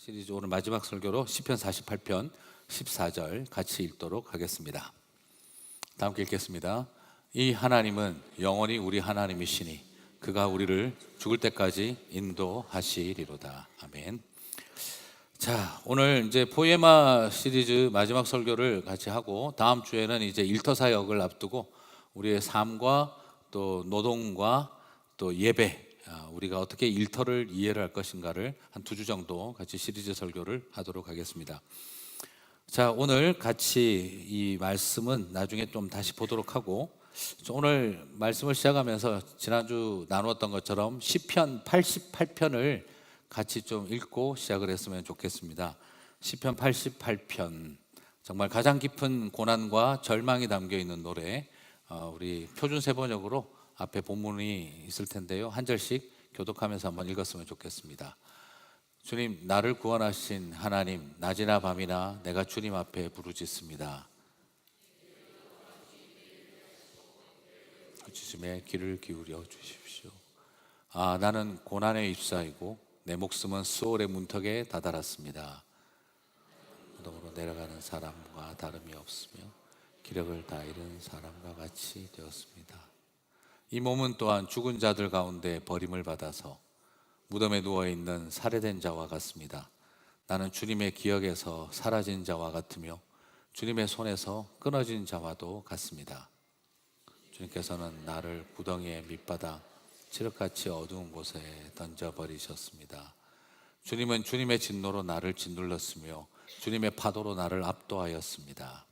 시리즈 오늘 마지막 설교로 시편 48편 14절 같이 읽도록 하겠습니다. 다 함께 읽겠습니다. 이 하나님은 영원히 우리 하나님이시니 그가 우리를 죽을 때까지 인도하시리로다. 아멘. 자, 오늘 이제 포에마 시리즈 마지막 설교를 같이 하고 다음 주에는 이제 일터 사역을 앞두고 우리의 삶과 또 노동과 또 예배, 우리가 어떻게 일터를 이해를 할 것인가를 한 2주 정도 같이 시리즈 설교를 하도록 하겠습니다. 자, 오늘 같이 이 말씀은 나중에 좀 다시 보도록 하고, 오늘 말씀을 시작하면서 지난주 나누었던 것처럼 시편 88편을 같이 좀 읽고 시작을 했으면 좋겠습니다. 시편 88편, 정말 가장 깊은 고난과 절망이 담겨 있는 노래, 우리 표준 세번역으로 앞에 본문이 있을 텐데요, 한 절씩 교독하면서 한번 읽었으면 좋겠습니다. 주님, 나를 구원하신 하나님, 낮이나 밤이나 내가 주님 앞에 부르짖습니다. 주님의 귀를 기울여 주십시오. 나는 고난에 휩싸이고 내 목숨은 수월의 문턱에 다다랐습니다. 무덤으로 내려가는 사람과 다름이 없으며 기력을 다 잃은 사람과 같이 되었습니다. 이 몸은 또한 죽은 자들 가운데 버림을 받아서 무덤에 누워있는 살해된 자와 같습니다. 나는 주님의 기억에서 사라진 자와 같으며 주님의 손에서 끊어진 자와도 같습니다. 주님께서는 나를 구덩이의 밑바닥 칠흑같이 어두운 곳에 던져버리셨습니다. 주님은 주님의 진노로 나를 짓눌렀으며 주님의 파도로 나를 압도하였습니다.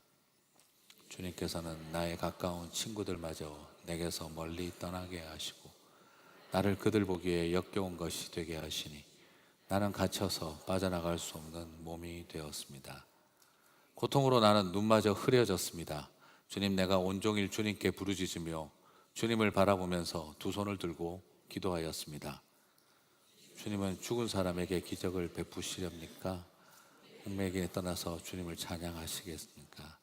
주님께서는 나의 가까운 친구들마저 내게서 멀리 떠나게 하시고 나를 그들 보기에 역겨운 것이 되게 하시니 나는 갇혀서 빠져나갈 수 없는 몸이 되었습니다. 고통으로 나는 눈마저 흐려졌습니다. 주님, 내가 온종일 주님께 부르짖으며 주님을 바라보면서 두 손을 들고 기도하였습니다. 주님은 죽은 사람에게 기적을 베푸시렵니까? 운명에게 떠나서 주님을 찬양하시겠습니까?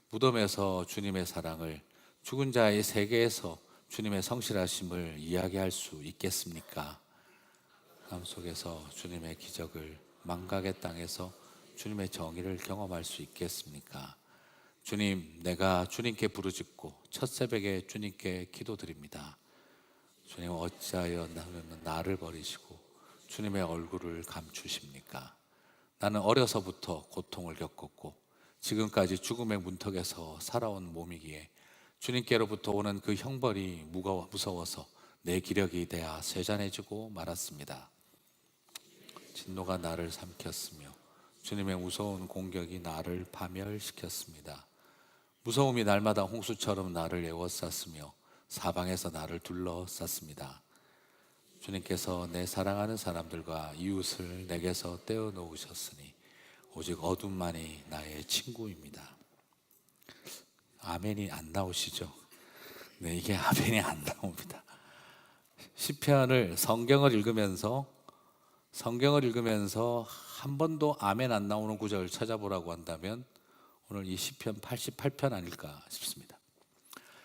무덤에서 주님의 사랑을, 죽은 자의 세계에서 주님의 성실하심을 이야기할 수 있겠습니까? 삶 속에서 주님의 기적을, 망각의 땅에서 주님의 정의를 경험할 수 있겠습니까? 주님, 내가 주님께 부르짖고 첫 새벽에 주님께 기도드립니다. 주님, 어찌하여 나를 버리시고 주님의 얼굴을 감추십니까? 나는 어려서부터 고통을 겪었고 지금까지 죽음의 문턱에서 살아온 몸이기에 주님께로부터 오는 그 형벌이 무서워서 내 기력이 대하 쇠잔해지고 말았습니다. 진노가 나를 삼켰으며 주님의 무서운 공격이 나를 파멸시켰습니다. 무서움이 날마다 홍수처럼 나를 에워쌌으며 사방에서 나를 둘러쌌습니다. 주님께서 내 사랑하는 사람들과 이웃을 내게서 떼어놓으셨으니 오직 어둠만이 나의 친구입니다. 아멘이 안 나오시죠? 네, 이게 아멘이 안 나옵니다. 시편을 성경을 읽으면서 한 번도 아멘 안 나오는 구절을 찾아보라고 한다면 오늘 이 시편 88편 아닐까 싶습니다.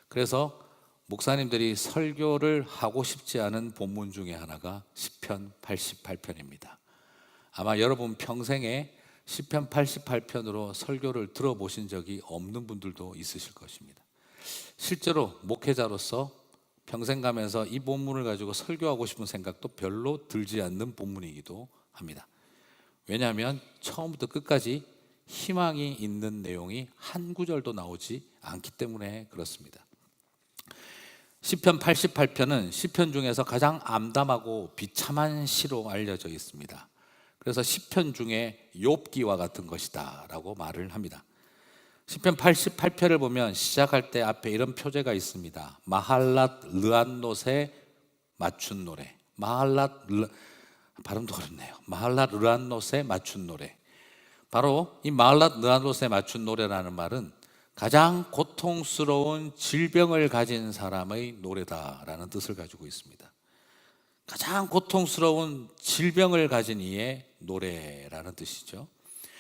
그래서 목사님들이 설교를 하고 싶지 않은 본문 중에 하나가 시편 88편입니다. 아마 여러분 평생에 시편 88편으로 설교를 들어보신 적이 없는 분들도 있으실 것입니다. 실제로 목회자로서 평생 가면서 이 본문을 가지고 설교하고 싶은 생각도 별로 들지 않는 본문이기도 합니다. 왜냐하면 처음부터 끝까지 희망이 있는 내용이 한 구절도 나오지 않기 때문에 그렇습니다. 시편 88편은 시편 중에서 가장 암담하고 비참한 시로 알려져 있습니다. 그래서 시편 중에 욥기와 같은 것이다 라고 말을 합니다. 시편 88편을 보면 시작할 때 앞에 이런 표제가 있습니다. 마할랏 르안롯에 맞춘 노래. 발음도 어렵네요. 마할랏 르안롯에 맞춘 노래. 바로 이 마할랏 르안롯에 맞춘 노래라는 말은 가장 고통스러운 질병을 가진 사람의 노래다라는 뜻을 가지고 있습니다. 가장 고통스러운 질병을 가진 이의 노래라는 뜻이죠.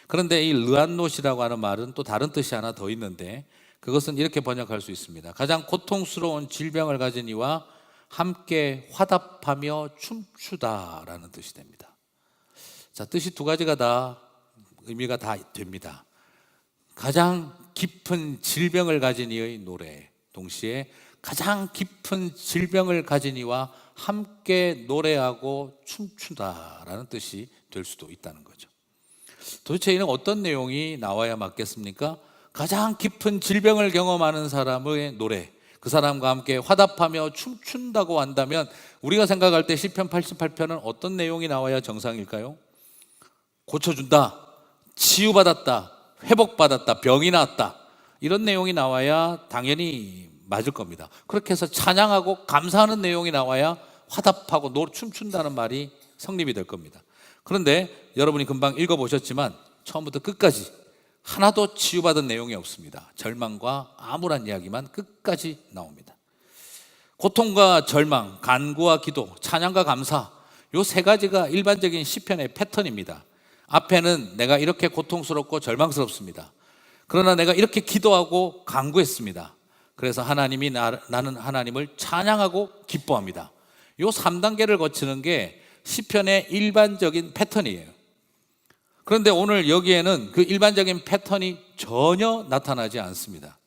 그런데 이 르안롯이라고 하는 말은 또 다른 뜻이 하나 더 있는데 그것은 이렇게 번역할 수 있습니다. 가장 고통스러운 질병을 가진 이와 함께 화답하며 춤추다라는 뜻이 됩니다. 자, 뜻이 두 가지가 다 의미가 다 됩니다. 가장 깊은 질병을 가진 이의 노래, 동시에 가장 깊은 질병을 가진 이와 함께 노래하고 춤추다라는 뜻이 될 수도 있다는 거죠. 도대체 이는 어떤 내용이 나와야 맞겠습니까? 가장 깊은 질병을 경험하는 사람의 노래, 그 사람과 함께 화답하며 춤춘다고 한다면 우리가 생각할 때 시편 88편은 어떤 내용이 나와야 정상일까요? 고쳐준다, 치유받았다, 회복받았다, 병이 나았다, 이런 내용이 나와야 당연히 맞을 겁니다. 그렇게 해서 찬양하고 감사하는 내용이 나와야 화답하고 춤춘다는 말이 성립이 될 겁니다. 그런데 여러분이 금방 읽어보셨지만 처음부터 끝까지 하나도 치유받은 내용이 없습니다. 절망과 암울한 이야기만 끝까지 나옵니다. 고통과 절망, 간구와 기도, 찬양과 감사, 이 세 가지가 일반적인 시편의 패턴입니다. 앞에는 내가 이렇게 고통스럽고 절망스럽습니다. 그러나 내가 이렇게 기도하고 간구했습니다. 그래서 하나님이 나는 하나님을 찬양하고 기뻐합니다. 이 3단계를 거치는 게 시편의 일반적인 패턴이에요. 그런데 오늘 여기에는 그 일반적인 패턴이 전혀 나타나지 않습니다.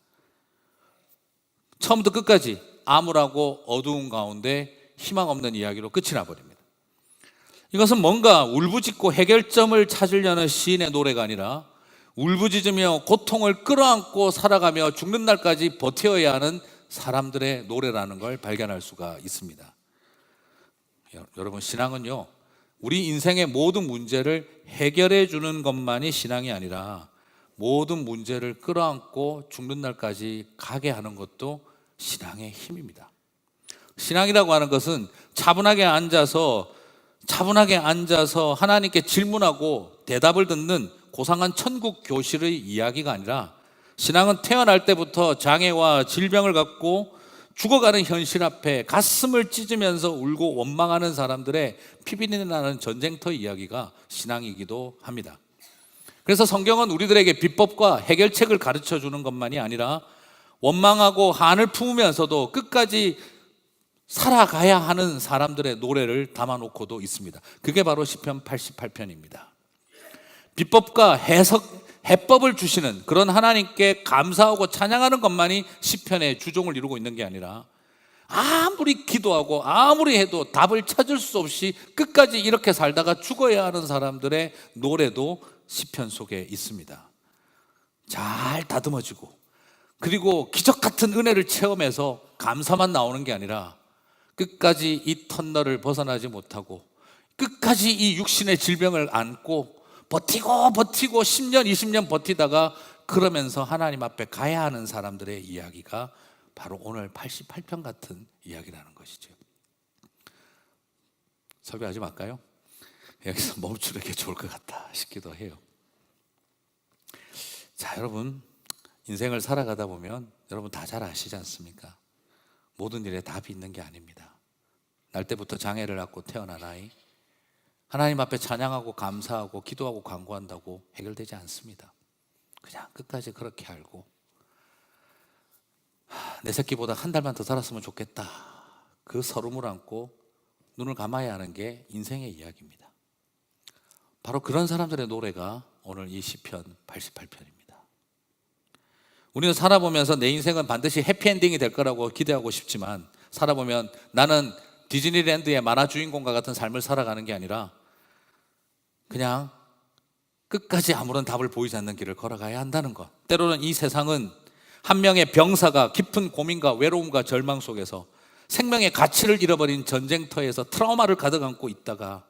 처음부터 끝까지 암울하고 어두운 가운데 희망 없는 이야기로 끝이 나버립니다. 이것은 뭔가 울부짖고 해결점을 찾으려는 시인의 노래가 아니라 울부짖으며 고통을 끌어안고 살아가며 죽는 날까지 버텨야 하는 사람들의 노래라는 걸 발견할 수가 있습니다. 여러분, 신앙은요, 우리 인생의 모든 문제를 해결해 주는 것만이 신앙이 아니라 모든 문제를 끌어안고 죽는 날까지 가게 하는 것도 신앙의 힘입니다. 신앙이라고 하는 것은 차분하게 앉아서 하나님께 질문하고 대답을 듣는 고상한 천국 교실의 이야기가 아니라, 신앙은 태어날 때부터 장애와 질병을 갖고 죽어가는 현실 앞에 가슴을 찢으면서 울고 원망하는 사람들의 피비린내 나는 전쟁터 이야기가 신앙이기도 합니다. 그래서 성경은 우리들에게 비법과 해결책을 가르쳐 주는 것만이 아니라 원망하고 한을 품으면서도 끝까지 살아가야 하는 사람들의 노래를 담아놓고도 있습니다. 그게 바로 시편 88편입니다. 비법과 해법을 주시는 그런 하나님께 감사하고 찬양하는 것만이 시편의 주종을 이루고 있는 게 아니라, 아무리 기도하고 아무리 해도 답을 찾을 수 없이 끝까지 이렇게 살다가 죽어야 하는 사람들의 노래도 시편 속에 있습니다. 잘 다듬어지고, 그리고 기적 같은 은혜를 체험해서 감사만 나오는 게 아니라 끝까지 이 터널을 벗어나지 못하고 끝까지 이 육신의 질병을 안고 버티고 10년 20년 버티다가 그러면서 하나님 앞에 가야 하는 사람들의 이야기가 바로 오늘 88편 같은 이야기라는 것이죠. 설교하지 말까요? 여기서 멈추는 게 좋을 것 같다 싶기도 해요. 자, 여러분, 인생을 살아가다 보면 여러분 다 잘 아시지 않습니까? 모든 일에 답이 있는 게 아닙니다. 날 때부터 장애를 갖고 태어난 아이, 하나님 앞에 찬양하고 감사하고 기도하고 간구한다고 해결되지 않습니다. 그냥 끝까지 그렇게 알고, 내 새끼보다 한 달만 더 살았으면 좋겠다, 그 서름을 안고 눈을 감아야 하는 게 인생의 이야기입니다. 바로 그런 사람들의 노래가 오늘 이 시편 88편입니다. 우리는 살아보면서 내 인생은 반드시 해피엔딩이 될 거라고 기대하고 싶지만, 살아보면 나는 디즈니랜드의 만화 주인공과 같은 삶을 살아가는 게 아니라 그냥 끝까지 아무런 답을 보이지 않는 길을 걸어가야 한다는 것. 때로는 이 세상은 한 명의 병사가 깊은 고민과 외로움과 절망 속에서 생명의 가치를 잃어버린 전쟁터에서 트라우마를 가득 안고 있다가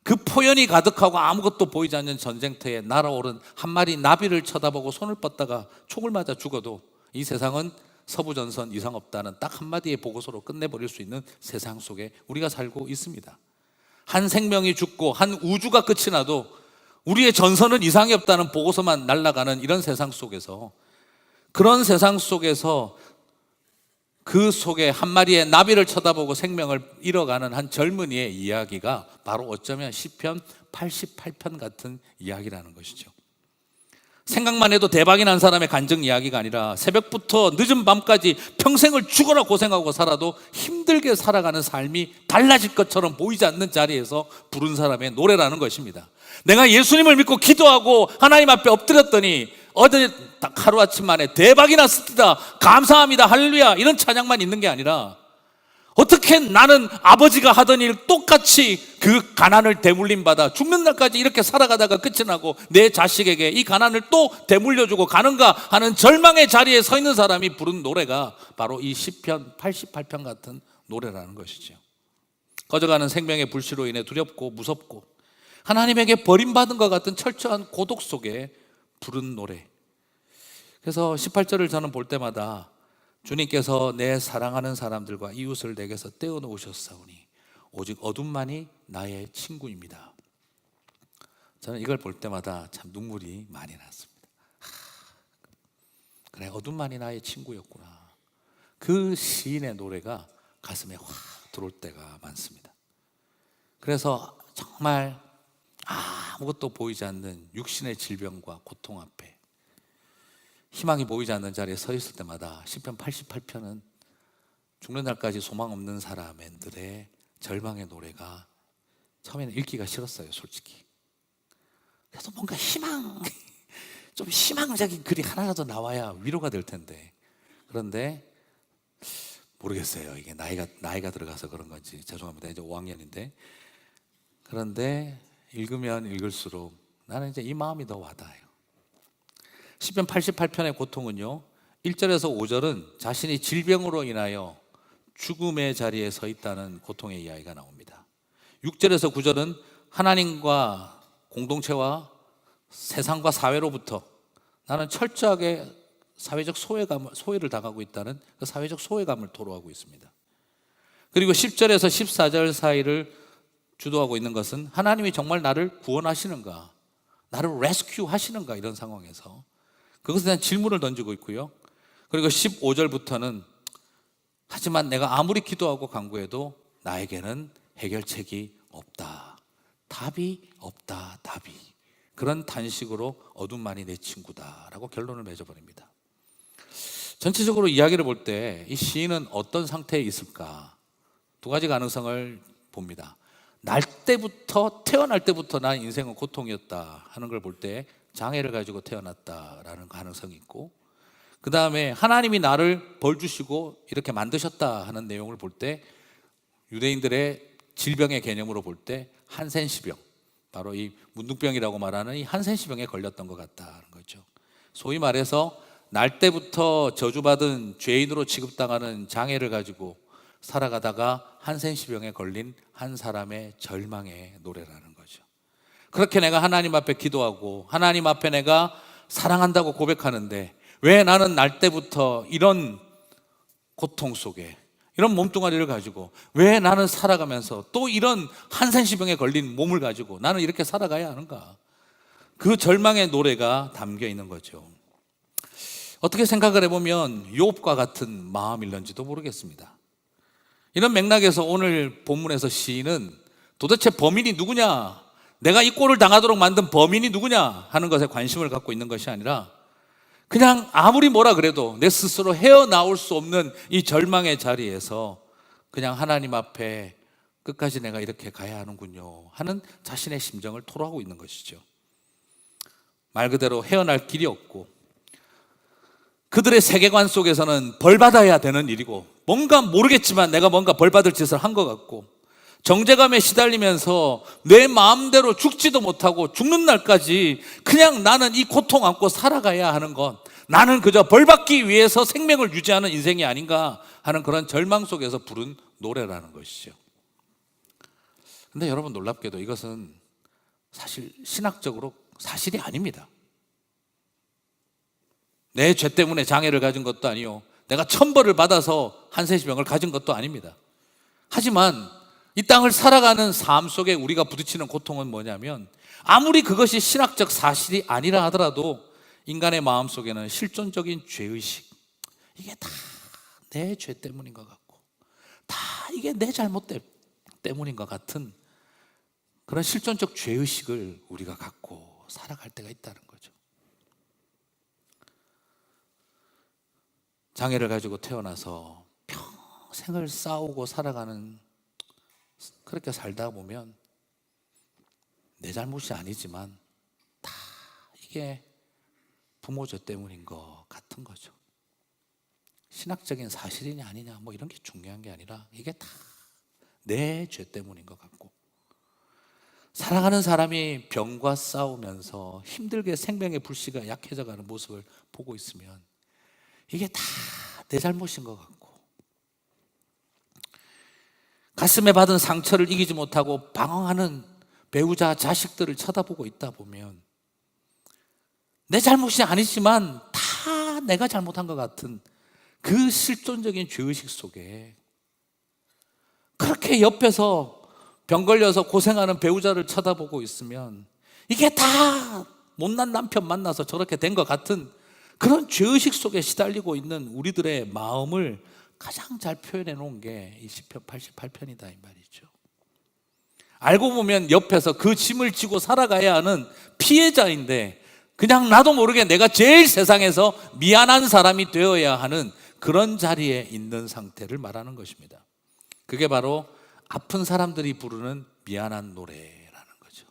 그 포연이 가득하고 아무것도 보이지 않는 전쟁터에 날아오른 한 마리 나비를 쳐다보고 손을 뻗다가 총을 맞아 죽어도 이 세상은 서부전선 이상 없다는 딱 한마디의 보고서로 끝내버릴 수 있는 세상 속에 우리가 살고 있습니다. 한 생명이 죽고 한 우주가 끝이 나도 우리의 전선은 이상이 없다는 보고서만 날아가는 이런 세상 속에서, 그런 세상 속에서 그 속에 한 마리의 나비를 쳐다보고 생명을 잃어가는 한 젊은이의 이야기가 바로 어쩌면 시편 88편 같은 이야기라는 것이죠. 생각만 해도 대박이 난 사람의 간증 이야기가 아니라 새벽부터 늦은 밤까지 평생을 죽어라 고생하고 살아도 힘들게 살아가는 삶이 달라질 것처럼 보이지 않는 자리에서 부른 사람의 노래라는 것입니다. 내가 예수님을 믿고 기도하고 하나님 앞에 엎드렸더니 어제 딱 하루아침 만에 대박이 났습니다, 감사합니다, 할렐루야, 이런 찬양만 있는 게 아니라 어떻게 나는 아버지가 하던 일 똑같이 그 가난을 대물림 받아 죽는 날까지 이렇게 살아가다가 끝이 나고 내 자식에게 이 가난을 또 대물려주고 가는가 하는 절망의 자리에 서 있는 사람이 부른 노래가 바로 이 시편 88편 같은 노래라는 것이죠. 꺼져가는 생명의 불씨로 인해 두렵고 무섭고 하나님에게 버림받은 것 같은 철저한 고독 속에 부른 노래. 그래서 18절을 저는 볼 때마다 주님께서 내 사랑하는 사람들과 이웃을 내게서 떼어놓으셨사오니 오직 어둠만이 나의 친구입니다. 저는 이걸 볼 때마다 참 눈물이 많이 났습니다. 그래, 어둠만이 나의 친구였구나. 그 시인의 노래가 가슴에 확 들어올 때가 많습니다. 그래서 정말 아무것도 보이지 않는 육신의 질병과 고통 앞에 희망이 보이지 않는 자리에 서 있을 때마다 시편 88편은 죽는 날까지 소망 없는 사람들의 절망의 노래가 처음에는 읽기가 싫었어요, 솔직히. 그래서 뭔가 좀 희망적인 글이 하나라도 나와야 위로가 될 텐데, 그런데 모르겠어요. 이게 나이가 들어가서 그런 건지, 죄송합니다. 이제 5학년인데 그런데 읽으면 읽을수록 나는 이제 이 마음이 더 와닿아요. 시편 88편의 고통은요, 1절에서 5절은 자신이 질병으로 인하여 죽음의 자리에 서 있다는 고통의 이야기가 나옵니다. 6절에서 9절은 하나님과 공동체와 세상과 사회로부터 나는 철저하게 사회적 소외를 당하고 있다는 그 사회적 소외감을 토로하고 있습니다. 그리고 10절에서 14절 사이를 주도하고 있는 것은 하나님이 정말 나를 구원하시는가, 나를 레스큐 하시는가, 이런 상황에서 그것에 대한 질문을 던지고 있고요. 그리고 15절부터는 하지만 내가 아무리 기도하고 간구해도 나에게는 해결책이 없다, 답이 없다, 답이. 그런 단식으로 어둠만이 내 친구다라고 결론을 맺어버립니다. 전체적으로 이야기를 볼 때 이 시인은 어떤 상태에 있을까? 두 가지 가능성을 봅니다. 태어날 때부터 난 인생은 고통이었다 하는 걸 볼 때 장애를 가지고 태어났다라는 가능성이 있고, 그 다음에 하나님이 나를 벌 주시고 이렇게 만드셨다 하는 내용을 볼 때 유대인들의 질병의 개념으로 볼 때 한센시병, 바로 이 문둥병이라고 말하는 이 한센시병에 걸렸던 것 같다는 거죠. 소위 말해서 날 때부터 저주받은 죄인으로 취급당하는 장애를 가지고 살아가다가 한센시병에 걸린 한 사람의 절망의 노래라는 거죠. 그렇게 내가 하나님 앞에 기도하고 하나님 앞에 내가 사랑한다고 고백하는데 왜 나는 날 때부터 이런 고통 속에, 이런 몸뚱아리를 가지고 왜 나는 살아가면서 또 이런 한센시병에 걸린 몸을 가지고 나는 이렇게 살아가야 하는가? 그 절망의 노래가 담겨 있는 거죠. 어떻게 생각을 해보면 욥과 같은 마음일런지도 모르겠습니다. 이런 맥락에서 오늘 본문에서 시인은 도대체 범인이 누구냐, 내가 이 꼴을 당하도록 만든 범인이 누구냐 하는 것에 관심을 갖고 있는 것이 아니라 그냥 아무리 뭐라 그래도 내 스스로 헤어나올 수 없는 이 절망의 자리에서 그냥 하나님 앞에 끝까지 내가 이렇게 가야 하는군요 하는 자신의 심정을 토로하고 있는 것이죠. 말 그대로 헤어날 길이 없고 그들의 세계관 속에서는 벌받아야 되는 일이고 뭔가 모르겠지만 내가 뭔가 벌받을 짓을 한 것 같고 정죄감에 시달리면서 내 마음대로 죽지도 못하고 죽는 날까지 그냥 나는 이 고통 안고 살아가야 하는 것, 나는 그저 벌받기 위해서 생명을 유지하는 인생이 아닌가 하는 그런 절망 속에서 부른 노래라는 것이죠. 근데 여러분, 놀랍게도 이것은 사실 신학적으로 사실이 아닙니다. 내 죄 때문에 장애를 가진 것도 아니요, 내가 천벌을 받아서 한센시병을 가진 것도 아닙니다. 하지만 이 땅을 살아가는 삶 속에 우리가 부딪히는 고통은 뭐냐면 아무리 그것이 신학적 사실이 아니라 하더라도 인간의 마음 속에는 실존적인 죄의식, 이게 다 내 죄 때문인 것 같고 다 이게 내 잘못 때문인 것 같은 그런 실존적 죄의식을 우리가 갖고 살아갈 때가 있다는 거죠. 장애를 가지고 태어나서 평생을 싸우고 살아가는, 그렇게 살다 보면 내 잘못이 아니지만 다 이게 부모 죄 때문인 것 같은 거죠. 신학적인 사실이냐 아니냐 뭐 이런 게 중요한 게 아니라 이게 다 내 죄 때문인 것 같고, 사랑하는 사람이 병과 싸우면서 힘들게 생명의 불씨가 약해져가는 모습을 보고 있으면 이게 다 내 잘못인 것 같고, 가슴에 받은 상처를 이기지 못하고 방황하는 배우자, 자식들을 쳐다보고 있다 보면 내 잘못이 아니지만 다 내가 잘못한 것 같은 그 실존적인 죄의식 속에, 그렇게 옆에서 병 걸려서 고생하는 배우자를 쳐다보고 있으면 이게 다 못난 남편 만나서 저렇게 된 것 같은 그런 죄의식 속에 시달리고 있는 우리들의 마음을 가장 잘 표현해 놓은 게 이 시편 88편이다 이 말이죠. 알고 보면 옆에서 그 짐을 지고 살아가야 하는 피해자인데 그냥 나도 모르게 내가 제일 세상에서 미안한 사람이 되어야 하는 그런 자리에 있는 상태를 말하는 것입니다. 그게 바로 아픈 사람들이 부르는 미안한 노래라는 거죠.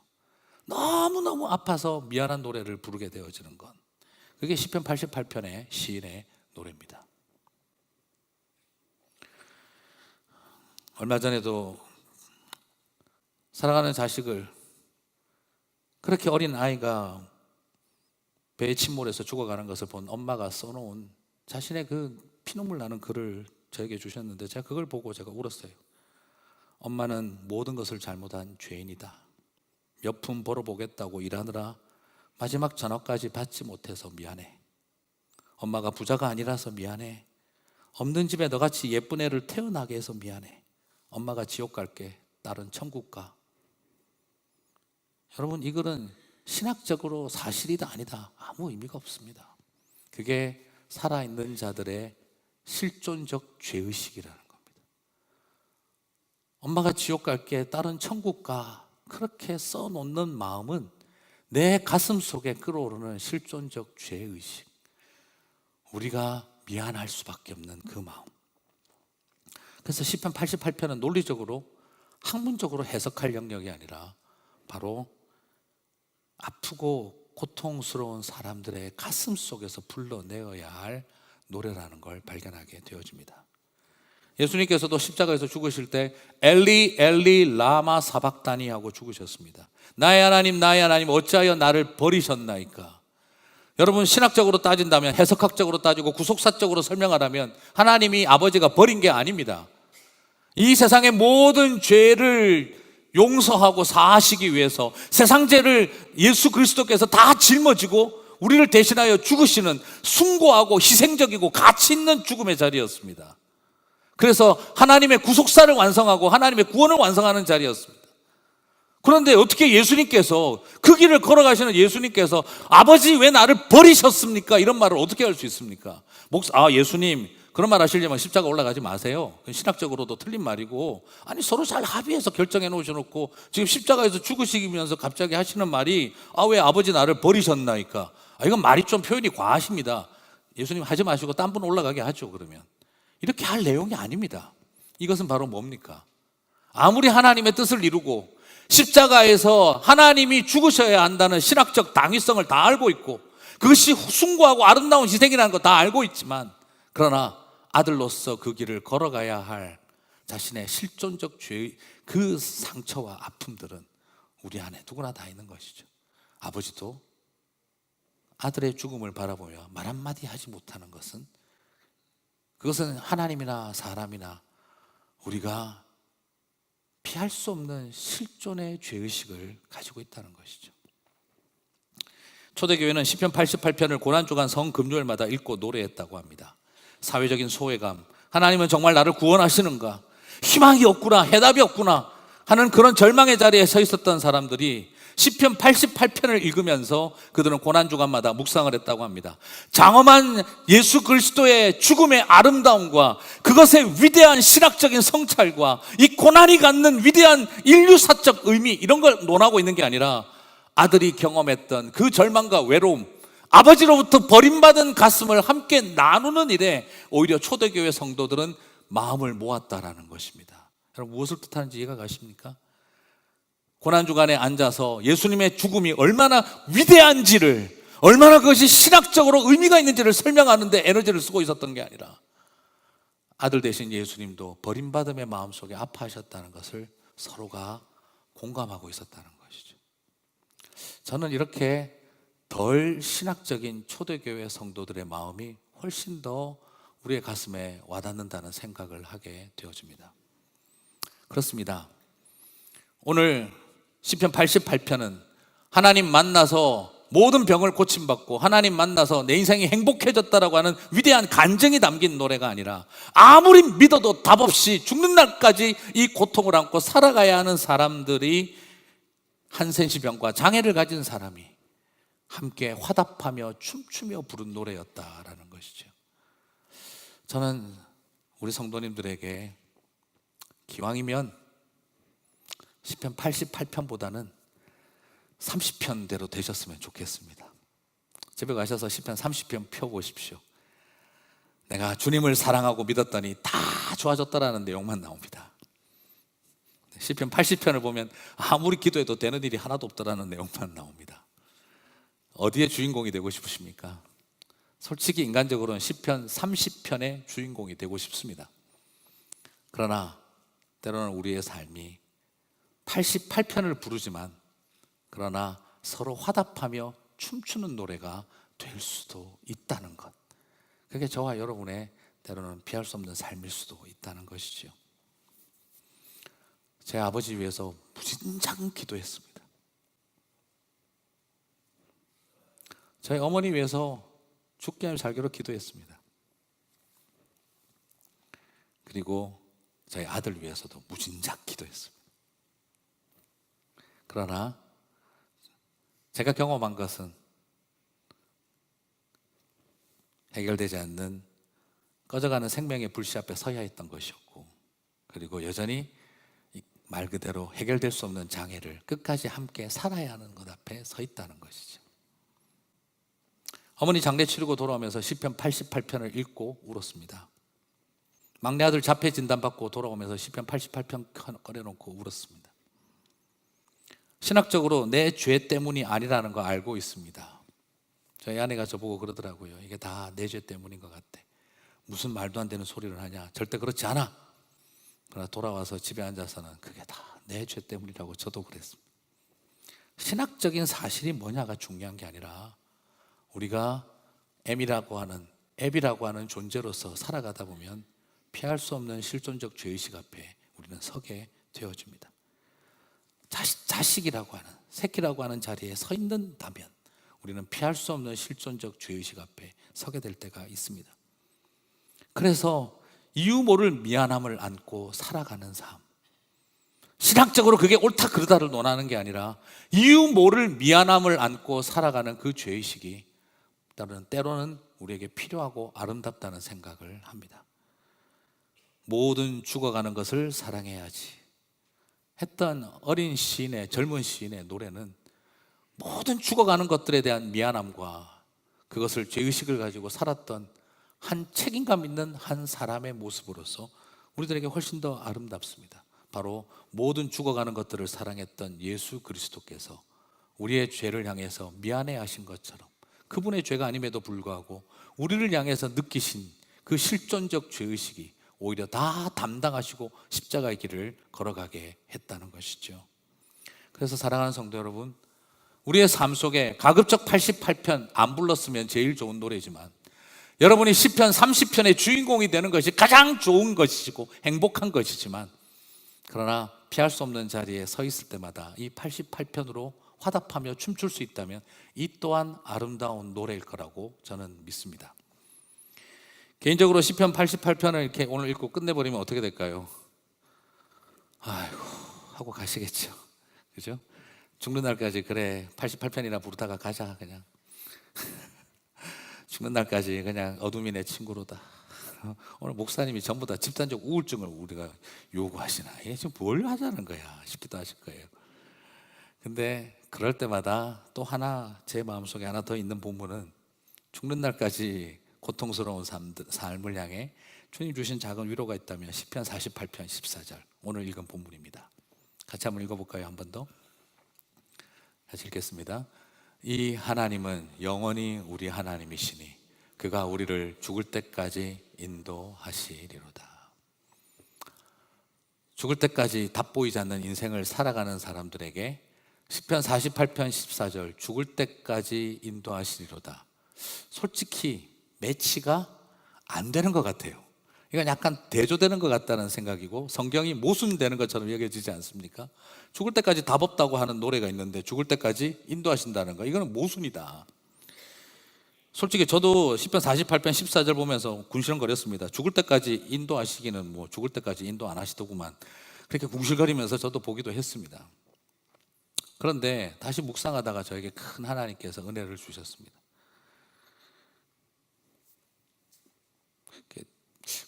너무너무 아파서 미안한 노래를 부르게 되어지는 것, 그게 시편 88편의 시인의 노래입니다. 얼마 전에도 사랑하는 자식을, 그렇게 어린 아이가 배에 침몰해서 죽어가는 것을 본 엄마가 써놓은 자신의 그 피눈물 나는 글을 저에게 주셨는데, 제가 그걸 보고 제가 울었어요. 엄마는 모든 것을 잘못한 죄인이다. 몇 푼 벌어보겠다고 일하느라 마지막 전화까지 받지 못해서 미안해. 엄마가 부자가 아니라서 미안해. 없는 집에 너같이 예쁜 애를 태어나게 해서 미안해. 엄마가 지옥 갈게. 딸은 천국 가. 여러분, 이 글은 신학적으로 사실이다 아니다 아무 의미가 없습니다. 그게 살아있는 자들의 실존적 죄의식이라는 겁니다. 엄마가 지옥 갈게, 딸은 천국 가, 그렇게 써놓는 마음은 내 가슴 속에 끓어오르는 실존적 죄의식, 우리가 미안할 수밖에 없는 그 마음. 그래서 시편 88편은 논리적으로 학문적으로 해석할 영역이 아니라 바로 아프고 고통스러운 사람들의 가슴 속에서 불러내어야 할 노래라는 걸 발견하게 되어집니다. 예수님께서도 십자가에서 죽으실 때 엘리 엘리 라마 사박다니 하고 죽으셨습니다. 나의 하나님 나의 하나님 어찌하여 나를 버리셨나이까. 여러분, 신학적으로 따진다면, 해석학적으로 따지고 구속사적으로 설명하라면 하나님이 아버지가 버린 게 아닙니다. 이 세상의 모든 죄를 용서하고 사하시기 위해서 세상 죄를 예수 그리스도께서 다 짊어지고 우리를 대신하여 죽으시는 숭고하고 희생적이고 가치 있는 죽음의 자리였습니다. 그래서 하나님의 구속사를 완성하고 하나님의 구원을 완성하는 자리였습니다. 그런데 어떻게 예수님께서, 그 길을 걸어가시는 예수님께서 아버지 왜 나를 버리셨습니까? 이런 말을 어떻게 할 수 있습니까? 예수님 그런 말 하시려면 십자가 올라가지 마세요. 신학적으로도 틀린 말이고, 아니 서로 잘 합의해서 결정해 놓으셔놓고 지금 십자가에서 죽으시면서 갑자기 하시는 말이 왜 아버지 나를 버리셨나이까. 이건 말이 좀 표현이 과하십니다. 예수님 하지 마시고 딴 분 올라가게 하죠. 그러면 이렇게 할 내용이 아닙니다. 이것은 바로 뭡니까? 아무리 하나님의 뜻을 이루고 십자가에서 하나님이 죽으셔야 한다는 신학적 당위성을 다 알고 있고 그것이 숭고하고 아름다운 희생이라는 거 다 알고 있지만, 그러나 아들로서 그 길을 걸어가야 할 자신의 실존적 죄의 그 상처와 아픔들은 우리 안에 누구나 다 있는 것이죠. 아버지도 아들의 죽음을 바라보며 말 한마디 하지 못하는 것은, 그것은 하나님이나 사람이나 우리가 피할 수 없는 실존의 죄의식을 가지고 있다는 것이죠. 초대교회는 시편 88편을 고난주간 성금요일마다 읽고 노래했다고 합니다. 사회적인 소외감, 하나님은 정말 나를 구원하시는가, 희망이 없구나, 해답이 없구나 하는 그런 절망의 자리에 서 있었던 사람들이 시편 88편을 읽으면서 그들은 고난주간마다 묵상을 했다고 합니다. 장엄한 예수 그리스도의 죽음의 아름다움과 그것의 위대한 신학적인 성찰과 이 고난이 갖는 위대한 인류사적 의미, 이런 걸 논하고 있는 게 아니라 아들이 경험했던 그 절망과 외로움, 아버지로부터 버림받은 가슴을 함께 나누는 일에 오히려 초대교회 성도들은 마음을 모았다라는 것입니다. 여러분, 무엇을 뜻하는지 이해가 가십니까? 고난주간에 앉아서 예수님의 죽음이 얼마나 위대한지를, 얼마나 그것이 신학적으로 의미가 있는지를 설명하는데 에너지를 쓰고 있었던 게 아니라 아들 되신 예수님도 버림받음의 마음속에 아파하셨다는 것을 서로가 공감하고 있었다는 것이죠. 저는 이렇게 덜 신학적인 초대교회 성도들의 마음이 훨씬 더 우리의 가슴에 와닿는다는 생각을 하게 되어집니다. 그렇습니다. 오늘 시편 88편은 하나님 만나서 모든 병을 고침받고 하나님 만나서 내 인생이 행복해졌다라고 하는 위대한 간증이 담긴 노래가 아니라 아무리 믿어도 답 없이 죽는 날까지 이 고통을 안고 살아가야 하는 사람들이, 한센시병과 장애를 가진 사람이 함께 화답하며 춤추며 부른 노래였다라는 것이죠. 저는 우리 성도님들에게 기왕이면 시편 88편보다는 30편대로 되셨으면 좋겠습니다. 집에 가셔서 시편 30편 펴보십시오. 내가 주님을 사랑하고 믿었더니 다 좋아졌다라는 내용만 나옵니다. 시편 80편을 보면 아무리 기도해도 되는 일이 하나도 없다라는 내용만 나옵니다. 어디에 주인공이 되고 싶으십니까? 솔직히 인간적으로는 시편 30편의 주인공이 되고 싶습니다. 그러나 때로는 우리의 삶이 88편을 부르지만 그러나 서로 화답하며 춤추는 노래가 될 수도 있다는 것, 그게 저와 여러분의 때로는 피할 수 없는 삶일 수도 있다는 것이죠. 제 아버지 위해서 무진장 기도했습니다. 저희 어머니 위해서 죽기 아니면 살기로 기도했습니다. 그리고 저희 아들 위해서도 무진장 기도했습니다. 그러나 제가 경험한 것은 해결되지 않는 꺼져가는 생명의 불씨 앞에 서야 했던 것이었고, 그리고 여전히 말 그대로 해결될 수 없는 장애를 끝까지 함께 살아야 하는 것 앞에 서 있다는 것이죠. 어머니 장례 치르고 돌아오면서 시편 88편을 읽고 울었습니다. 막내 아들 자폐 진단받고 돌아오면서 시편 88편 꺼내놓고 울었습니다. 신학적으로 내 죄 때문이 아니라는 거 알고 있습니다. 저희 아내가 저보고 그러더라고요. 이게 다 내 죄 때문인 것 같아. 무슨 말도 안 되는 소리를 하냐. 절대 그렇지 않아. 그러나 돌아와서 집에 앉아서는 그게 다 내 죄 때문이라고 저도 그랬습니다. 신학적인 사실이 뭐냐가 중요한 게 아니라 우리가 앱이라고 하는 존재로서 살아가다 보면 피할 수 없는 실존적 죄의식 앞에 우리는 서게 되어집니다. 자식이라고 하는, 새끼라고 하는 자리에 서 있는다면 우리는 피할 수 없는 실존적 죄의식 앞에 서게 될 때가 있습니다. 그래서 이유 모를 미안함을 안고 살아가는 삶, 신학적으로 그게 옳다 그르다를 논하는 게 아니라 이유 모를 미안함을 안고 살아가는 그 죄의식이 때로는 우리에게 필요하고 아름답다는 생각을 합니다. 모든 죽어가는 것을 사랑해야지 했던 어린 시인의, 젊은 시인의 노래는 모든 죽어가는 것들에 대한 미안함과 그것을 죄의식을 가지고 살았던 한 책임감 있는 한 사람의 모습으로서 우리들에게 훨씬 더 아름답습니다. 바로 모든 죽어가는 것들을 사랑했던 예수 그리스도께서 우리의 죄를 향해서 미안해 하신 것처럼 그분의 죄가 아님에도 불구하고 우리를 향해서 느끼신 그 실존적 죄의식이 오히려 다 담당하시고 십자가의 길을 걸어가게 했다는 것이죠. 그래서 사랑하는 성도 여러분, 우리의 삶 속에 가급적 88편 안 불렀으면 제일 좋은 노래지만 여러분이 시편 30편의 주인공이 되는 것이 가장 좋은 것이고 행복한 것이지만, 그러나 피할 수 없는 자리에 서 있을 때마다 이 88편으로 화답하며 춤출 수 있다면 이 또한 아름다운 노래일 거라고 저는 믿습니다. 개인적으로 시편 88편을 이렇게 오늘 읽고 끝내버리면 어떻게 될까요? 아이고 하고 가시겠죠. 그죠? 죽는 날까지 그래 88편이나 부르다가 가자 그냥. 죽는 날까지 그냥 어둠이 내 친구로다. 오늘 목사님이 전부 다 집단적 우울증을 우리가 요구하시나, 이게 지금 뭘 하자는 거야 싶기도 하실 거예요. 근데 그럴 때마다 또 하나 제 마음속에 하나 더 있는 본문은 죽는 날까지 고통스러운 삶을 향해 주님 주신 작은 위로가 있다면 시편 48편 14절 오늘 읽은 본문입니다. 같이 한번 읽어볼까요? 한 번 더 같이 읽겠습니다. 이 하나님은 영원히 우리 하나님이시니 그가 우리를 죽을 때까지 인도하시리로다. 죽을 때까지 답 보이지 않는 인생을 살아가는 사람들에게 시편 48편 14절 죽을 때까지 인도하시리로다. 솔직히 매치가 안 되는 것 같아요. 이건 약간 대조되는 것 같다는 생각이고 성경이 모순되는 것처럼 여겨지지 않습니까? 죽을 때까지 답 없다고 하는 노래가 있는데 죽을 때까지 인도하신다는 거, 이거는 모순이다. 솔직히 저도 시편 48편 14절 보면서 궁시렁거렸습니다. 죽을 때까지 인도하시기는 뭐 죽을 때까지 인도 안 하시더구만, 그렇게 궁시렁거리면서 저도 보기도 했습니다. 그런데 다시 묵상하다가 저에게 큰 하나님께서 은혜를 주셨습니다.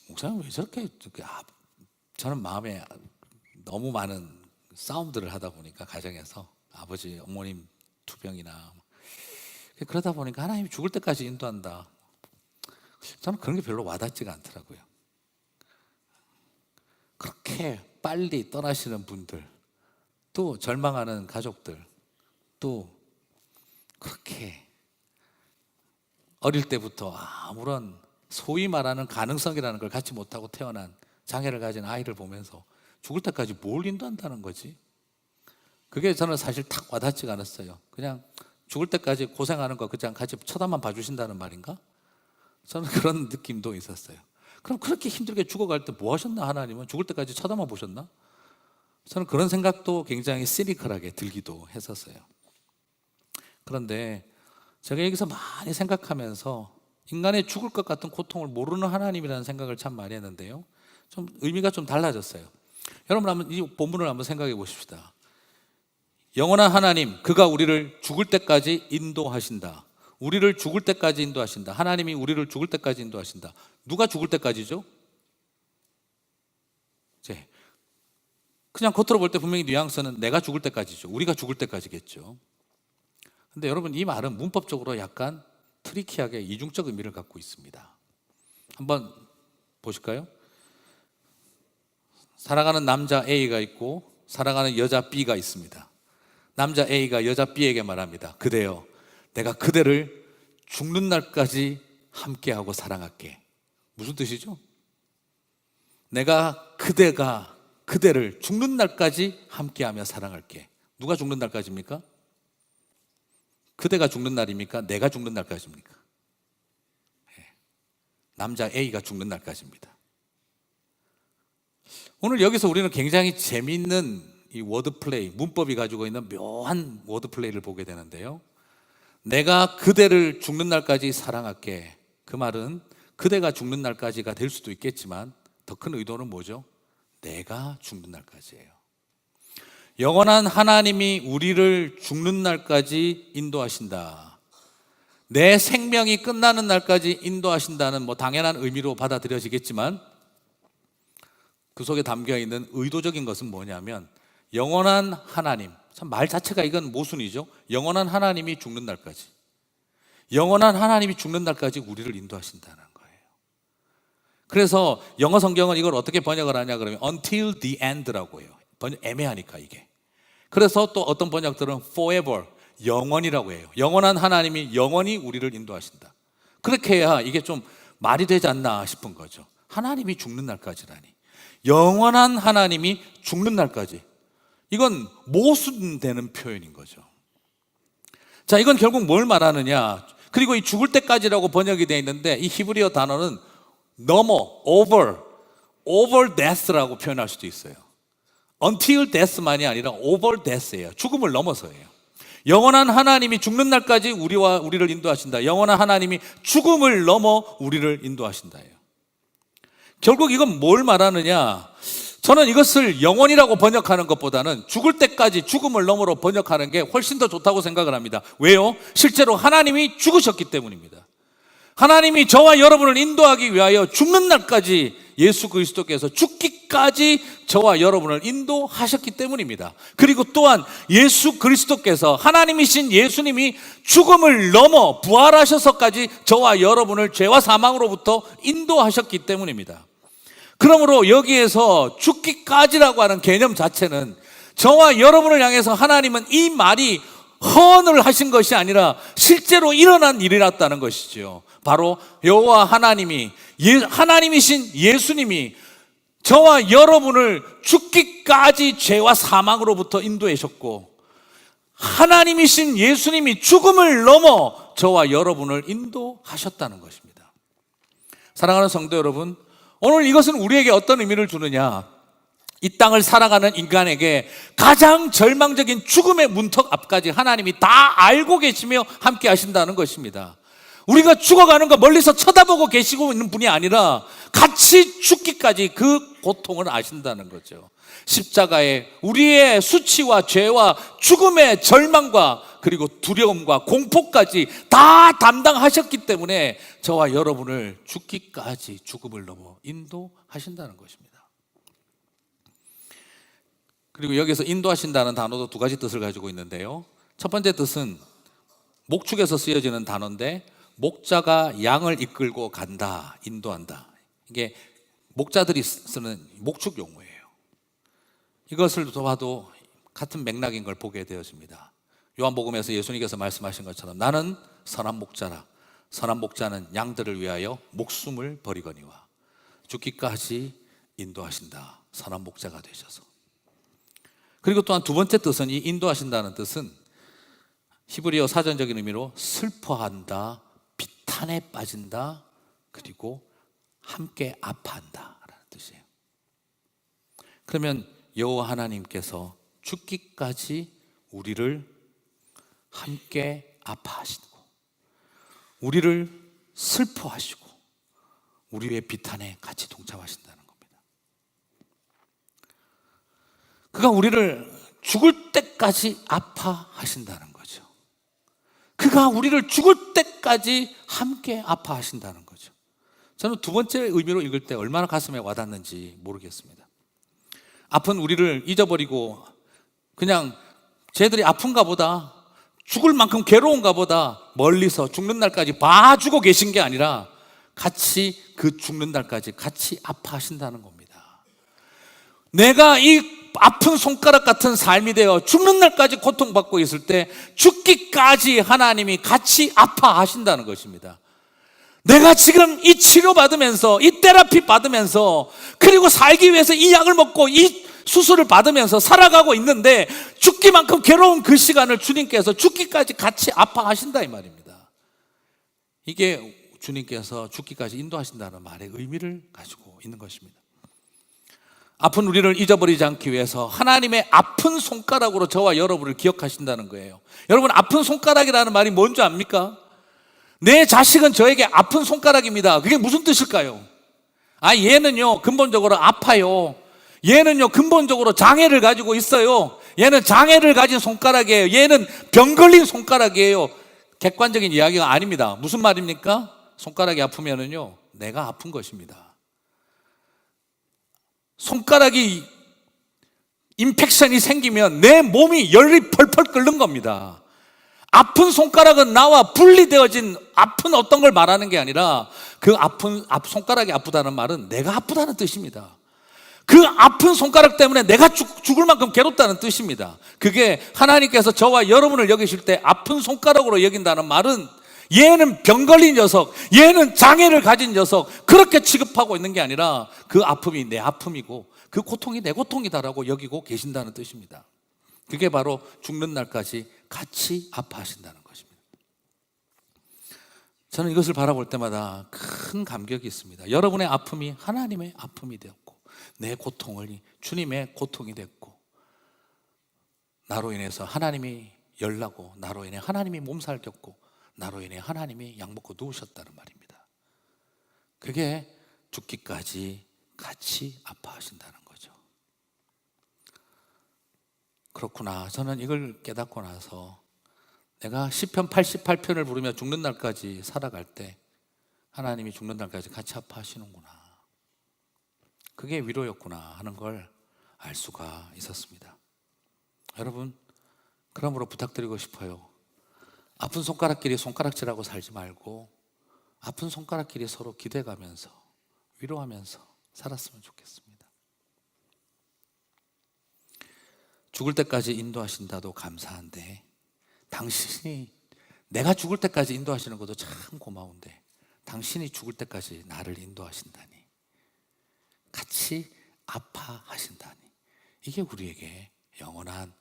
목사님 왜 저렇게 저는 마음에 너무 많은 싸움들을 하다 보니까 가정에서 아버지 어머님 투병이나 그러다 보니까 하나님이 죽을 때까지 인도한다, 저는 그런 게 별로 와닿지가 않더라고요. 그렇게 빨리 떠나시는 분들, 또 절망하는 가족들, 또 그렇게 어릴 때부터 아무런 소위 말하는 가능성이라는 걸 갖지 못하고 태어난 장애를 가진 아이를 보면서 죽을 때까지 뭘 인도한다는 거지? 그게 저는 사실 탁 와닿지가 않았어요. 그냥 죽을 때까지 고생하는 거 그냥 같이 쳐다만 봐주신다는 말인가? 저는 그런 느낌도 있었어요. 그럼 그렇게 힘들게 죽어갈 때 뭐 하셨나 하나님은? 죽을 때까지 쳐다만 보셨나? 저는 그런 생각도 굉장히 시니컬하게 들기도 했었어요. 그런데 제가 여기서 많이 생각하면서 인간의 죽을 것 같은 고통을 모르는 하나님이라는 생각을 참 많이 했는데요, 좀 의미가 좀 달라졌어요. 여러분 한번 이 본문을 한번 생각해 보십시다. 영원한 하나님, 그가 우리를 죽을 때까지 인도하신다. 우리를 죽을 때까지 인도하신다. 하나님이 우리를 죽을 때까지 인도하신다. 누가 죽을 때까지죠? 그냥 겉으로 볼 때 분명히 뉘앙스는 내가 죽을 때까지죠. 우리가 죽을 때까지겠죠. 근데 여러분, 이 말은 문법적으로 약간 트리키하게 이중적 의미를 갖고 있습니다. 한번 보실까요? 사랑하는 남자 A가 있고 사랑하는 여자 B가 있습니다. 남자 A가 여자 B에게 말합니다. 그대여, 내가 그대를 죽는 날까지 함께하고 사랑할게. 무슨 뜻이죠? 내가 그대를 죽는 날까지 함께하며 사랑할게. 누가 죽는 날까지입니까? 그대가 죽는 날입니까? 내가 죽는 날까지입니까? 남자 A가 죽는 날까지입니다. 오늘 여기서 우리는 굉장히 재미있는 이 워드플레이, 문법이 가지고 있는 묘한 워드플레이를 보게 되는데요, 내가 그대를 죽는 날까지 사랑할게, 그 말은 그대가 죽는 날까지가 될 수도 있겠지만 더 큰 의도는 뭐죠? 내가 죽는 날까지예요. 영원한 하나님이 우리를 죽는 날까지 인도하신다. 내 생명이 끝나는 날까지 인도하신다는 뭐 당연한 의미로 받아들여지겠지만 그 속에 담겨있는 의도적인 것은 뭐냐면, 영원한 하나님, 참 말 자체가 이건 모순이죠. 영원한 하나님이 죽는 날까지, 영원한 하나님이 죽는 날까지 우리를 인도하신다는 거예요. 그래서 영어 성경은 이걸 어떻게 번역을 하냐 그러면 until the end라고 해요. 애매하니까 이게. 그래서 또 어떤 번역들은 forever, 영원이라고 해요. 영원한 하나님이 영원히 우리를 인도하신다. 그렇게 해야 이게 좀 말이 되지 않나 싶은 거죠. 하나님이 죽는 날까지라니, 영원한 하나님이 죽는 날까지, 이건 모순되는 표현인 거죠. 자, 이건 결국 뭘 말하느냐, 그리고 이 죽을 때까지라고 번역이 되어 있는데 이 히브리어 단어는 넘어, over death라고 표현할 수도 있어요. until death만이 아니라 over death예요. 죽음을 넘어서예요. 영원한 하나님이 죽는 날까지 우리를 인도하신다. 영원한 하나님이 죽음을 넘어 우리를 인도하신다예요. 결국 이건 뭘 말하느냐, 저는 이것을 영원이라고 번역하는 것보다는 죽을 때까지, 죽음을 넘어로 번역하는 게 훨씬 더 좋다고 생각을 합니다. 왜요? 실제로 하나님이 죽으셨기 때문입니다. 하나님이 저와 여러분을 인도하기 위하여 죽는 날까지 예수 그리스도께서 죽기까지 저와 여러분을 인도하셨기 때문입니다. 그리고 또한 예수 그리스도께서, 하나님이신 예수님이 죽음을 넘어 부활하셔서까지 저와 여러분을 죄와 사망으로부터 인도하셨기 때문입니다. 그러므로 여기에서 죽기까지라고 하는 개념 자체는 저와 여러분을 향해서 하나님은 이 말이 허언을 하신 것이 아니라 실제로 일어난 일이었다는 것이죠. 바로 여호와 하나님이, 하나님이신 예수님이 저와 여러분을 죽기까지 죄와 사망으로부터 인도하셨고, 하나님이신 예수님이 죽음을 넘어 저와 여러분을 인도하셨다는 것입니다. 사랑하는 성도 여러분, 오늘 이것은 우리에게 어떤 의미를 주느냐? 이 땅을 살아가는 인간에게 가장 절망적인 죽음의 문턱 앞까지 하나님이 다 알고 계시며 함께 하신다는 것입니다. 우리가 죽어가는 거 멀리서 쳐다보고 계시고 있는 분이 아니라 같이 죽기까지 그 고통을 아신다는 거죠. 십자가에 우리의 수치와 죄와 죽음의 절망과 그리고 두려움과 공포까지 다 담당하셨기 때문에 저와 여러분을 죽기까지 죽음을 넘어 인도하신다는 것입니다. 그리고 여기서 인도하신다는 단어도 두 가지 뜻을 가지고 있는데요. 첫 번째 뜻은 목축에서 쓰여지는 단어인데, 목자가 양을 이끌고 간다, 인도한다. 이게 목자들이 쓰는 목축 용어예요. 이것을 봐도 같은 맥락인 걸 보게 되어집니다. 요한복음에서 예수님께서 말씀하신 것처럼 나는 선한 목자라. 선한 목자는 양들을 위하여 목숨을 버리거니와. 죽기까지 인도하신다. 선한 목자가 되셔서. 그리고 또한 두 번째 뜻은, 이 인도하신다는 뜻은 히브리어 사전적인 의미로 슬퍼한다, 비탄에 빠진다, 그리고 함께 아파한다 라는 뜻이에요. 그러면 여호와 하나님께서 죽기까지 우리를 함께 아파하시고, 우리를 슬퍼하시고, 우리의 비탄에 같이 동참하신다는 겁니다. 그가 우리를 죽을 때까지 아파하신다는 거죠. 그가 우리를 죽을 때까지 함께 아파하신다는 거죠. 저는 두 번째 의미로 읽을 때 얼마나 가슴에 와닿는지 모르겠습니다. 아픈 우리를 잊어버리고 그냥 쟤들이 아픈가 보다, 죽을 만큼 괴로운가 보다 멀리서 죽는 날까지 봐주고 계신 게 아니라 같이 그 죽는 날까지 같이 아파하신다는 겁니다. 내가 이 아픈 손가락 같은 삶이 되어 죽는 날까지 고통받고 있을 때 죽기까지 하나님이 같이 아파하신다는 것입니다. 내가 지금 이 치료받으면서, 이 테라피 받으면서, 그리고 살기 위해서 이 약을 먹고 이 수술을 받으면서 살아가고 있는데 죽기만큼 괴로운 그 시간을 주님께서 죽기까지 같이 아파하신다 이 말입니다. 이게 주님께서 죽기까지 인도하신다는 말의 의미를 가지고 있는 것입니다. 아픈 우리를 잊어버리지 않기 위해서 하나님의 아픈 손가락으로 저와 여러분을 기억하신다는 거예요. 여러분, 아픈 손가락이라는 말이 뭔지 압니까? 내 자식은 저에게 아픈 손가락입니다. 그게 무슨 뜻일까요? 얘는요 근본적으로 아파요. 얘는요 근본적으로 장애를 가지고 있어요. 얘는 장애를 가진 손가락이에요. 얘는 병 걸린 손가락이에요. 객관적인 이야기가 아닙니다. 무슨 말입니까? 손가락이 아프면은요 내가 아픈 것입니다. 손가락이 인펙션이 생기면 내 몸이 열이 펄펄 끓는 겁니다. 아픈 손가락은 나와 분리되어진 아픈 어떤 걸 말하는 게 아니라 그 손가락이 아프다는 말은 내가 아프다는 뜻입니다. 그 아픈 손가락 때문에 내가 죽을 만큼 괴롭다는 뜻입니다. 그게 하나님께서 저와 여러분을 여기실 때 아픈 손가락으로 여긴다는 말은 얘는 병 걸린 녀석, 얘는 장애를 가진 녀석, 그렇게 취급하고 있는 게 아니라 그 아픔이 내 아픔이고 그 고통이 내 고통이다라고 여기고 계신다는 뜻입니다. 그게 바로 죽는 날까지 같이 아파하신다는 것입니다. 저는 이것을 바라볼 때마다 큰 감격이 있습니다. 여러분의 아픔이 하나님의 아픔이 되었고, 내 고통을 주님의 고통이 됐고, 나로 인해서 하나님이 열나고, 나로 인해 하나님이 몸살 겪고, 나로 인해 하나님이 약 먹고 누우셨다는 말입니다. 그게 죽기까지 같이 아파하신다는 거죠. 그렇구나. 저는 이걸 깨닫고 나서 내가 시편 88편을 부르며 죽는 날까지 살아갈 때 하나님이 죽는 날까지 같이 아파하시는구나. 그게 위로였구나 하는 걸 알 수가 있었습니다. 여러분, 그러므로 부탁드리고 싶어요. 아픈 손가락끼리 손가락질하고 살지 말고 아픈 손가락끼리 서로 기대가면서 위로하면서 살았으면 좋겠습니다. 죽을 때까지 인도하신다도 감사한데, 당신이 내가 죽을 때까지 인도하시는 것도 참 고마운데, 당신이 죽을 때까지 나를 인도하신다니, 같이 아파하신다니, 이게 우리에게 영원한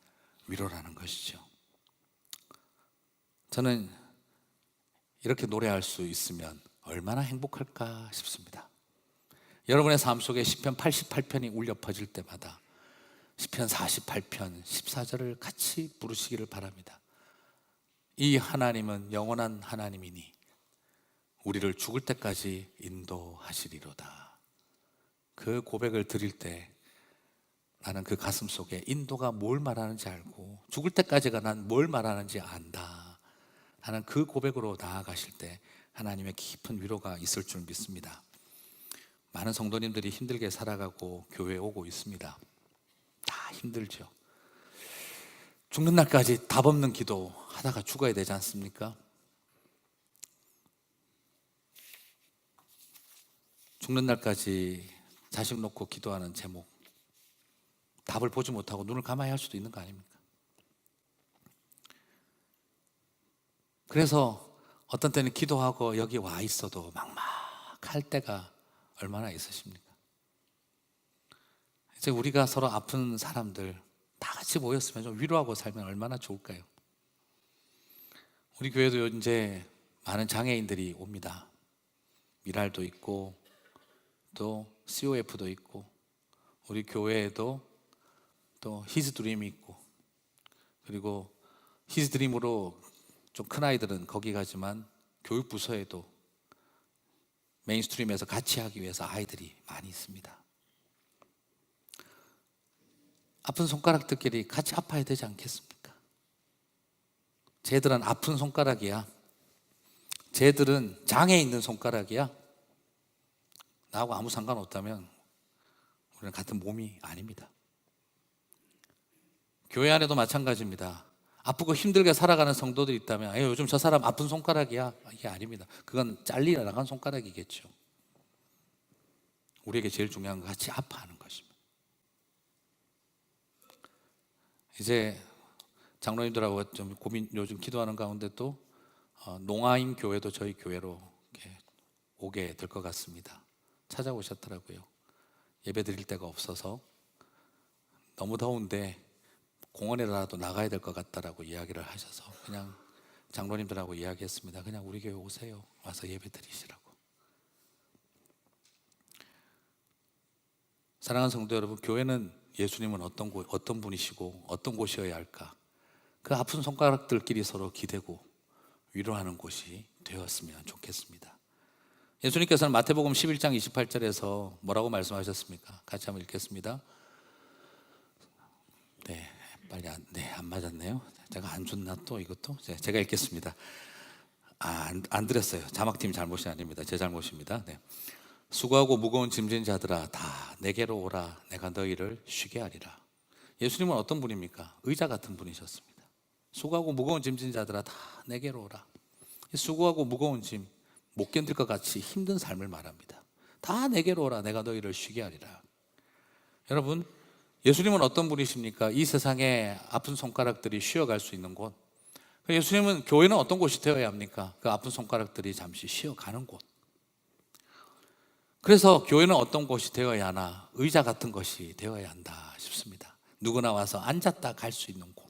위로라는 것이죠. 저는 이렇게 노래할 수 있으면 얼마나 행복할까 싶습니다. 여러분의 삶 속에 시편 88편이 울려 퍼질 때마다 시편 48편 14절을 같이 부르시기를 바랍니다. 이 하나님은 영원한 하나님이니 우리를 죽을 때까지 인도하시리로다. 그 고백을 드릴 때 나는 그 가슴 속에 인도가 뭘 말하는지 알고 죽을 때까지가 난 뭘 말하는지 안다 하는 그 고백으로 나아가실 때 하나님의 깊은 위로가 있을 줄 믿습니다. 많은 성도님들이 힘들게 살아가고 교회에 오고 있습니다. 다 힘들죠. 죽는 날까지 답 없는 기도 하다가 죽어야 되지 않습니까? 죽는 날까지 자식 놓고 기도하는 제목, 답을 보지 못하고 눈을 감아야 할 수도 있는 거 아닙니까? 그래서 어떤 때는 기도하고 여기 와 있어도 막막할 때가 얼마나 있으십니까? 이제 우리가 서로 아픈 사람들 다 같이 모였으면 좀 위로하고 살면 얼마나 좋을까요? 우리 교회도 이제 많은 장애인들이 옵니다. 미랄도 있고 또 COF도 있고 우리 교회에도 또 히즈 드림이 있고, 그리고 히즈 드림으로 좀 큰 아이들은 거기 가지만 교육부서에도 메인스트림에서 같이 하기 위해서 아이들이 많이 있습니다. 아픈 손가락들끼리 같이 아파야 되지 않겠습니까? 쟤들은 아픈 손가락이야. 쟤들은 장애 있는 손가락이야. 나하고 아무 상관없다면 우리는 같은 몸이 아닙니다. 교회 안에도 마찬가지입니다. 아프고 힘들게 살아가는 성도들이 있다면 요즘 저 사람 아픈 손가락이야, 이게 아닙니다. 그건 잘려 나간 손가락이겠죠. 우리에게 제일 중요한 건 같이 아파하는 것입니다. 이제 장로님들하고 좀 고민, 요즘 기도하는 가운데 또 농아인 교회도 저희 교회로 이렇게 오게 될 것 같습니다. 찾아오셨더라고요. 예배 드릴 데가 없어서 너무 더운데 공원에라도 나가야 될 것 같다라고 이야기를 하셔서 그냥 장로님들하고 이야기했습니다. 그냥 우리 교회 오세요. 와서 예배 드리시라고. 사랑하는 성도 여러분, 교회는 예수님은 어떤 분이시고 어떤 곳이어야 할까? 그 아픈 손가락들끼리 서로 기대고 위로하는 곳이 되었으면 좋겠습니다. 예수님께서는 마태복음 11장 28절에서 뭐라고 말씀하셨습니까? 같이 한번 읽겠습니다. 네, 빨리 안 맞았네요. 제가 안 줬나 또 이것도? 제가 읽겠습니다. 안 드렸어요. 자막팀 잘못이 아닙니다. 제 잘못입니다. 네. 수고하고 무거운 짐진 자들아 다 내게로 오라. 내가 너희를 쉬게 하리라. 예수님은 어떤 분입니까? 의자 같은 분이셨습니다. 수고하고 무거운 짐진 자들아 다 내게로 오라. 수고하고 무거운 짐 못 견딜 것 같이 힘든 삶을 말합니다. 다 내게로 오라. 내가 너희를 쉬게 하리라. 여러분, 예수님은 어떤 분이십니까? 이 세상에 아픈 손가락들이 쉬어갈 수 있는 곳. 예수님은 교회는 어떤 곳이 되어야 합니까? 그 아픈 손가락들이 잠시 쉬어가는 곳. 그래서 교회는 어떤 곳이 되어야 하나? 의자 같은 것이 되어야 한다 싶습니다. 누구나 와서 앉았다 갈 수 있는 곳.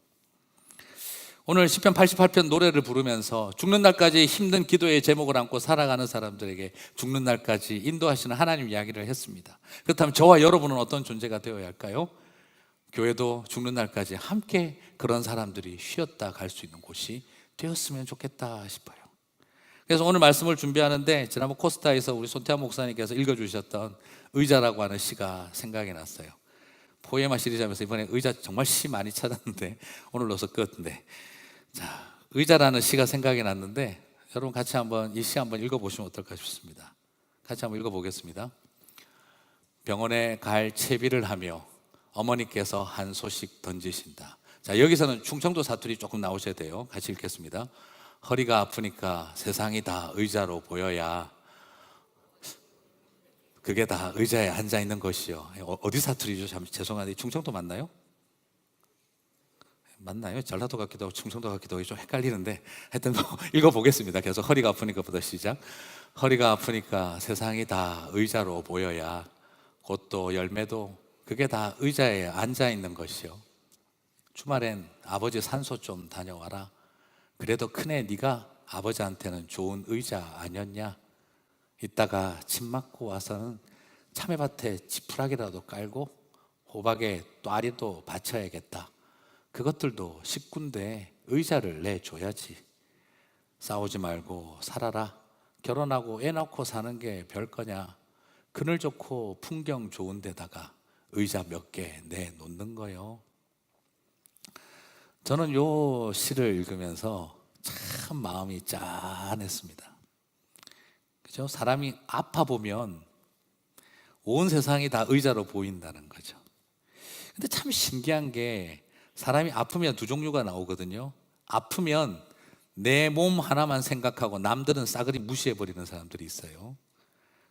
오늘 시편 88편 노래를 부르면서 죽는 날까지 힘든 기도의 제목을 안고 살아가는 사람들에게 죽는 날까지 인도하시는 하나님 이야기를 했습니다. 그렇다면 저와 여러분은 어떤 존재가 되어야 할까요? 교회도 죽는 날까지 함께 그런 사람들이 쉬었다 갈 수 있는 곳이 되었으면 좋겠다 싶어요. 그래서 오늘 말씀을 준비하는데 지난번 코스타에서 우리 손태환 목사님께서 읽어주셨던 의자라고 하는 시가 생각이 났어요. 포에마 시리즈 하면서 이번에 의자 정말 시 많이 찾았는데 오늘 넣어서 끝인데, 자, 의자라는 시가 생각이 났는데 여러분 같이 한번 이 시 한번 읽어보시면 어떨까 싶습니다. 같이 한번 읽어보겠습니다. 병원에 갈 채비를 하며 어머니께서 한 소식 던지신다. 자, 여기서는 충청도 사투리 조금 나오셔야 돼요. 같이 읽겠습니다. 허리가 아프니까 세상이 다 의자로 보여야 그게 다 의자에 앉아 있는 것이요. 어디 사투리죠? 참 죄송한데 충청도 맞나요? 맞나요? 전라도 같기도 하고 충청도 같기도 하고 좀 헷갈리는데 하여튼 뭐 읽어보겠습니다. 계속 허리가 아프니까부터 시작. 허리가 아프니까 세상이 다 의자로 보여야 꽃도 열매도 그게 다 의자에 앉아 있는 것이요. 주말엔 아버지 산소 좀 다녀와라. 그래도 큰애 네가 아버지한테는 좋은 의자 아니었냐? 이따가 침 맞고 와서는 참외밭에 지푸라기라도 깔고 호박에 또아리도 받쳐야겠다. 그것들도 식구인데 의자를 내줘야지. 싸우지 말고 살아라. 결혼하고 애 낳고 사는 게 별거냐. 그늘 좋고 풍경 좋은 데다가 의자 몇 개 내놓는 거요. 저는 요 시를 읽으면서 참 마음이 짠했습니다. 그죠? 사람이 아파 보면 온 세상이 다 의자로 보인다는 거죠. 근데 참 신기한 게 사람이 아프면 두 종류가 나오거든요. 아프면 내 몸 하나만 생각하고 남들은 싸그리 무시해버리는 사람들이 있어요.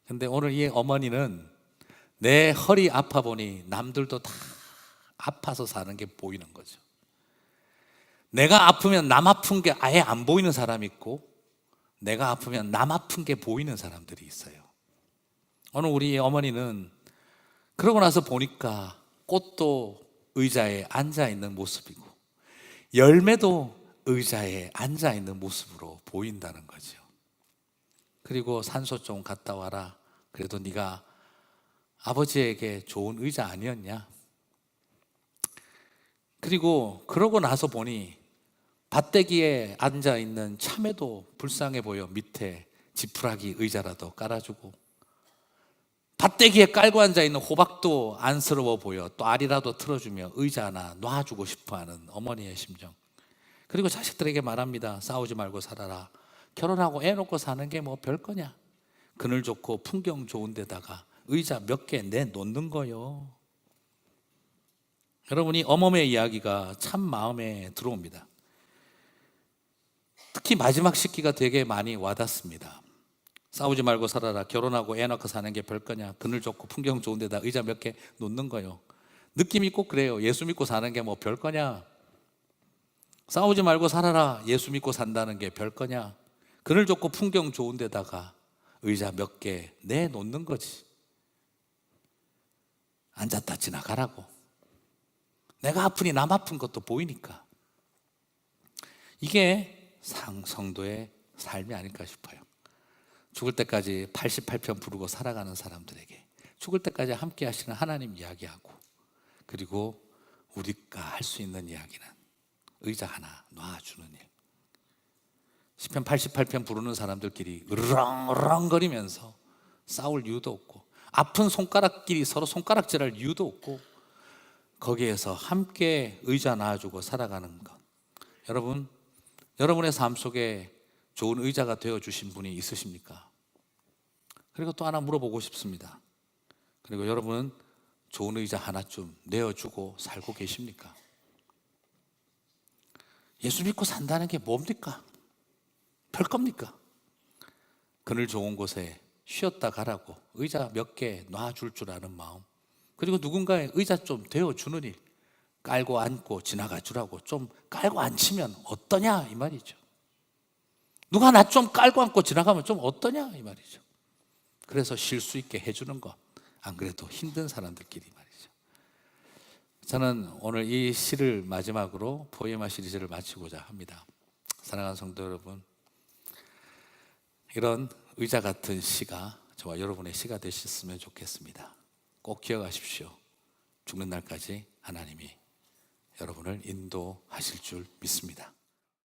근데 오늘 이 어머니는 내 허리 아파 보니 남들도 다 아파서 사는 게 보이는 거죠. 내가 아프면 남 아픈 게 아예 안 보이는 사람이 있고 내가 아프면 남 아픈 게 보이는 사람들이 있어요. 오늘 우리 어머니는 그러고 나서 보니까 꽃도 의자에 앉아 있는 모습이고 열매도 의자에 앉아 있는 모습으로 보인다는 거죠. 그리고 산소 좀 갔다 와라. 그래도 네가 아버지에게 좋은 의자 아니었냐? 그리고 그러고 나서 보니 밭대기에 앉아 있는 참외도 불쌍해 보여. 밑에 지푸라기 의자라도 깔아주고 밭대기에 깔고 앉아있는 호박도 안쓰러워 보여. 또 알이라도 틀어주며 의자 하나 놔주고 싶어하는 어머니의 심정. 그리고 자식들에게 말합니다. 싸우지 말고 살아라. 결혼하고 애 놓고 사는 게 뭐 별거냐. 그늘 좋고 풍경 좋은 데다가 의자 몇 개 내놓는 거요. 여러분이 어머니의 이야기가 참 마음에 들어옵니다. 특히 마지막 시기가 되게 많이 와닿습니다. 싸우지 말고 살아라. 결혼하고 애 낳고 사는 게 별거냐. 그늘 좋고 풍경 좋은 데다 의자 몇 개 놓는 거요. 느낌이 꼭 그래요. 예수 믿고 사는 게 뭐 별거냐. 싸우지 말고 살아라. 예수 믿고 산다는 게 별거냐. 그늘 좋고 풍경 좋은 데다가 의자 몇 개 내놓는 거지. 앉았다 지나가라고. 내가 아프니 남 아픈 것도 보이니까. 이게 성도의 삶이 아닐까 싶어요. 죽을 때까지 88편 부르고 살아가는 사람들에게 죽을 때까지 함께 하시는 하나님 이야기하고 그리고 우리가 할 수 있는 이야기는 의자 하나 놔주는 일. 시편 88편 부르는 사람들끼리 으르렁으렁거리면서 싸울 이유도 없고 아픈 손가락끼리 서로 손가락질할 이유도 없고 거기에서 함께 의자 놔주고 살아가는 것. 여러분, 여러분의 삶 속에 좋은 의자가 되어주신 분이 있으십니까? 그리고 또 하나 물어보고 싶습니다. 그리고 여러분은 좋은 의자 하나쯤 내어주고 살고 계십니까? 예수 믿고 산다는 게 뭡니까? 별겁니까? 그늘 좋은 곳에 쉬었다 가라고 의자 몇 개 놔줄 줄 아는 마음, 그리고 누군가의 의자 좀 되어주는 일, 깔고 앉고 지나가 주라고 좀 깔고 앉히면 어떠냐 이 말이죠. 누가 나 좀 깔고 앉고 지나가면 좀 어떠냐 이 말이죠. 그래서 쉴 수 있게 해주는 것, 안 그래도 힘든 사람들끼리 말이죠. 저는 오늘 이 시를 마지막으로 포에마 시리즈를 마치고자 합니다. 사랑하는 성도 여러분, 이런 의자 같은 시가 저와 여러분의 시가 되셨으면 좋겠습니다. 꼭 기억하십시오. 죽는 날까지 하나님이 여러분을 인도하실 줄 믿습니다.